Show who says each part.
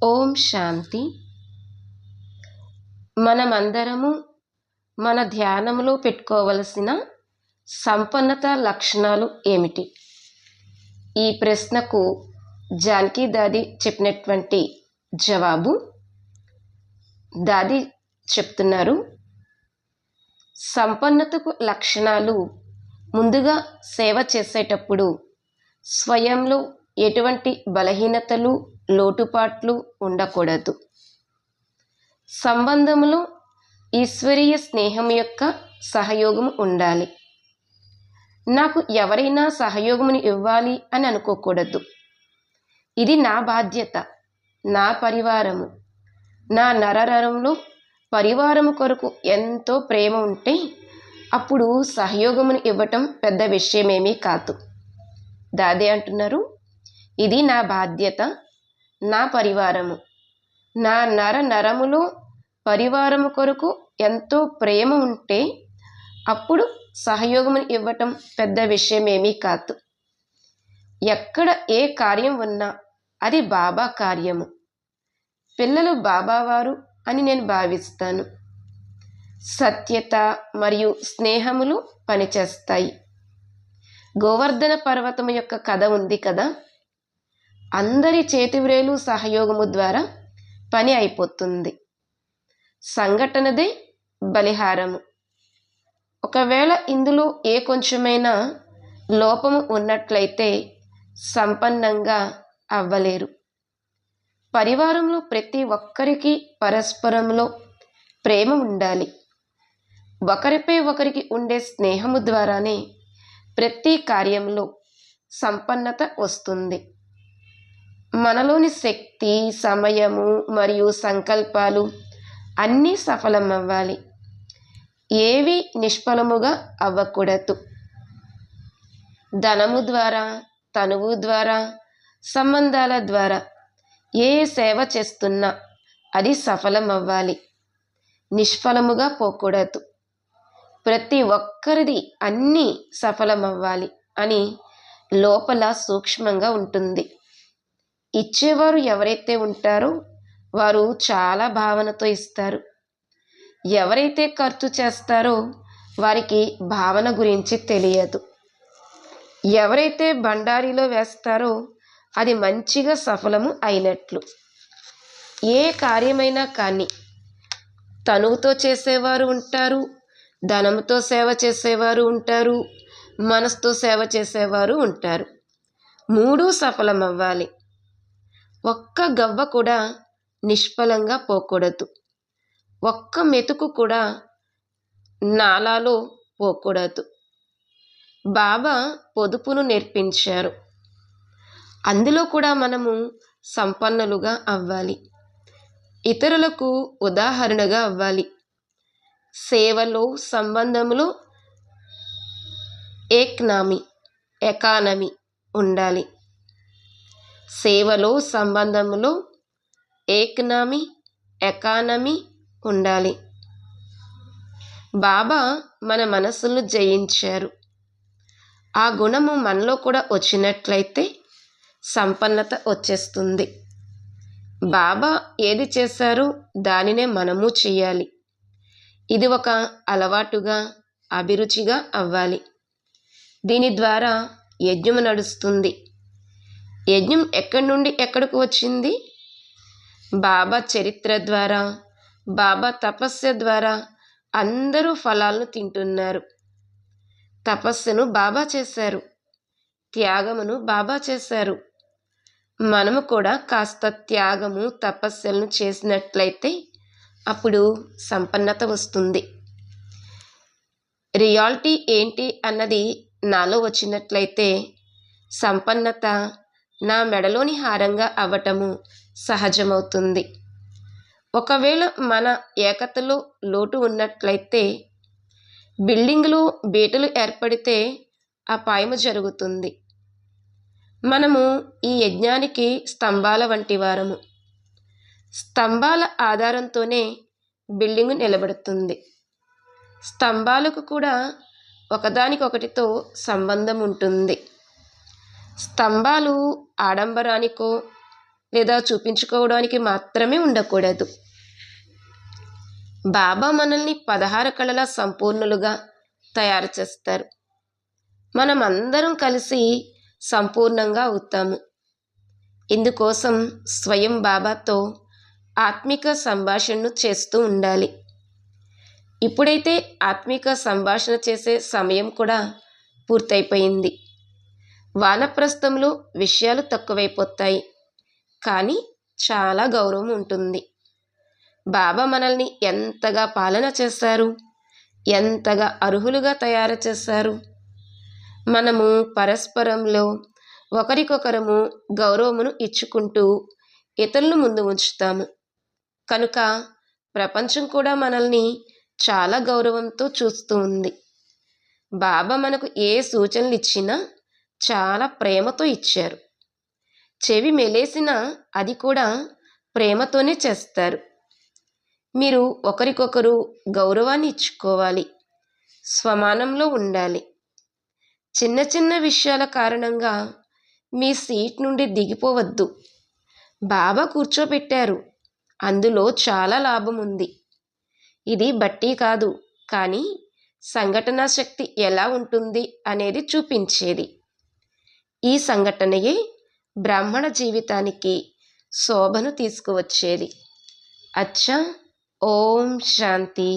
Speaker 1: ఓం శాంతి. మనమందరము మన ధ్యానంలో పెట్టుకోవలసిన సంపన్నత లక్షణాలు ఏమిటి? ఈ ప్రశ్నకు జానకి దాది చెప్పినటువంటి జవాబు, దాది చెప్తున్నారు, సంపన్నతకు లక్షణాలు ముందుగా సేవ చేసేటప్పుడు స్వయంలో ఎటువంటి బలహీనతలు, లోటుపాట్లు ఉండకూడదు. సంబంధంలో ఈశ్వరీయ స్నేహం యొక్క సహయోగం ఉండాలి. నాకు ఎవరైనా సహయోగమును ఇవ్వాలి అని అనుకోకూడదు. ఇది నా బాధ్యత, నా పరివారము. నా నరనరంలో పరివారము కొరకు ఎంతో ప్రేమ ఉంటే అప్పుడు సహయోగమును ఇవ్వటం పెద్ద విషయమేమీ కాదు. దాదే అంటున్నారు, ఇది నా బాధ్యత, నా పరివారము. నా నరములో పరివారము కొరకు ఎంతో ప్రేమ ఉంటే అప్పుడు సహయోగమును ఇవ్వటం పెద్ద విషయమేమీ కాదు. ఎక్కడ ఏ కార్యం ఉన్నా అది బాబా కార్యము. పిల్లలు బాబావారు అని నేను భావిస్తాను. సత్యత మరియు స్నేహములు పనిచేస్తాయి. గోవర్ధన పర్వతము యొక్క కథ ఉంది కదా, అందరి చేతివ్రేలు సహయోగము ద్వారా పని అయిపోతుంది. సంఘటనదే బలిహారము. ఒకవేళ ఇందులో ఏ కొంచెమైనా లోపము ఉన్నట్లయితే సంపన్నంగా అవ్వలేరు. పరివారంలో ప్రతి ఒక్కరికి పరస్పరంలో ప్రేమ ఉండాలి. ఒకరిపై ఒకరికి ఉండే స్నేహము ద్వారానే ప్రతి కార్యంలో సంపన్నత వస్తుంది. మనలోని శక్తి, సమయము మరియు సంకల్పాలు అన్నీ సఫలమవ్వాలి. ఏవి నిష్ఫలముగా అవ్వకూడదు. ధనము ద్వారా, తనువు ద్వారా, సంబంధాల ద్వారా ఏ సేవ చేస్తున్నా అది సఫలమవ్వాలి, నిష్ఫలముగా పోకూడదు. ప్రతి ఒక్కరిది అన్నీ సఫలమవ్వాలి అని లోపల సూక్ష్మంగా ఉంటుంది. ఇచ్చేవారు ఎవరైతే ఉంటారో వారు చాలా భావనతో ఇస్తారు. ఎవరైతే ఖర్చు చేస్తారో వారికి భావన గురించి తెలియదు. ఎవరైతే బండారిలో వేస్తారో అది మంచిగా సఫలము అయినట్లు. ఏ కార్యమైనా కానీ తనువుతో చేసేవారు ఉంటారు, ధనంతో సేవ చేసేవారు ఉంటారు, మనసుతో సేవ చేసేవారు ఉంటారు. మూడూ సఫలమవ్వాలి. ఒక్క గవ్వ కూడా నిష్ఫలంగా పోకూడదు. ఒక్క మెతుకు కూడా నాలాలో పోకూడదు. బాబా పొదుపును నేర్పించారు. అందులో కూడా మనము సంపన్నులుగా అవ్వాలి. ఇతరులకు ఉదాహరణగా అవ్వాలి. సేవలో, సంబంధంలో ఎకానమీ ఉండాలి. సేవలో, సంబంధంలో ఎకానమీ ఉండాలి. బాబా మన మనసును జయించారు. ఆ గుణము మనలో కూడా వచ్చినట్లయితే సంపన్నత వచ్చేస్తుంది. బాబా ఏది చేశారో దానినే మనము చేయాలి. ఇది ఒక అలవాటుగా, అభిరుచిగా అవ్వాలి. దీని ద్వారా యజ్ఞము నడుస్తుంది. యజ్ఞం ఎక్కడి నుండి ఎక్కడికి వచ్చింది? బాబా చరిత్ర ద్వారా, బాబా తపస్సు ద్వారా అందరూ ఫలాలను తింటున్నారు. తపస్సును బాబా చేశారు, త్యాగమును బాబా చేశారు. మనము కూడా కాస్త త్యాగము, తపస్సులను చేసినట్లయితే అప్పుడు సంపన్నత వస్తుంది. రియాలిటీ ఏంటి అన్నది నాలో వచ్చినట్లయితే సంపన్నత నా మెడలోని హారంగా అవ్వటము సహజమవుతుంది. ఒకవేళ మన ఏకతలో లోటు ఉన్నట్లయితే బిల్డింగ్లో బీటలు ఏర్పడితే అపాయము జరుగుతుంది. మనము ఈ యజ్ఞానికి స్తంభాల వంటి వారము. స్తంభాల ఆధారంతోనే బిల్డింగు నిలబడుతుంది. స్తంభాలకు కూడా ఒకదానికొకటితో సంబంధం ఉంటుంది. స్తంభాలు ఆడంబరానికో లేదా చూపించుకోవడానికి మాత్రమే ఉండకూడదు. బాబా మనల్ని 16 కళల సంపూర్ణులుగా తయారు చేస్తారు. మనమందరం కలిసి సంపూర్ణంగా అవుతాము. ఇందుకోసం స్వయం బాబాతో ఆత్మిక సంభాషణను చేస్తూ ఉండాలి. ఇప్పుడైతే ఆత్మిక సంభాషణ చేసే సమయం కూడా పూర్తయిపోయింది. వానప్రస్థంలో విషయాలు తక్కువైపోతాయి, కానీ చాలా గౌరవం ఉంటుంది. బాబా మనల్ని ఎంతగా పాలన చేశారు, ఎంతగా అర్హులుగా తయారు చేశారు. మనము పరస్పరంలో ఒకరికొకరము గౌరవమును ఇచ్చుకుంటూ ఇతరులను ముందు ఉంచుతాము. కనుక ప్రపంచం కూడా మనల్ని చాలా గౌరవంతో చూస్తూ ఉంది. బాబా మనకు ఏ సూచనలు ఇచ్చినా చాలా ప్రేమతో ఇచ్చారు. చెవి మెలేసినా అది కూడా ప్రేమతోనే చేస్తారు. మీరు ఒకరికొకరు గౌరవాన్ని ఇచ్చుకోవాలి, స్వమానంలో ఉండాలి. చిన్న చిన్న విషయాల కారణంగా మీ సీట్ నుండి దిగిపోవద్దు. బాబా కూర్చోబెట్టారు, అందులో చాలా లాభం ఉంది. ఇది బట్టి కాదు, కానీ సంఘటనా శక్తి ఎలా ఉంటుంది అనేది చూపించేది. ఈ సంఘటనయే బ్రాహ్మణ జీవితానికి శోభను తీసుకువచ్చేది. అచ్చా, ఓం శాంతి.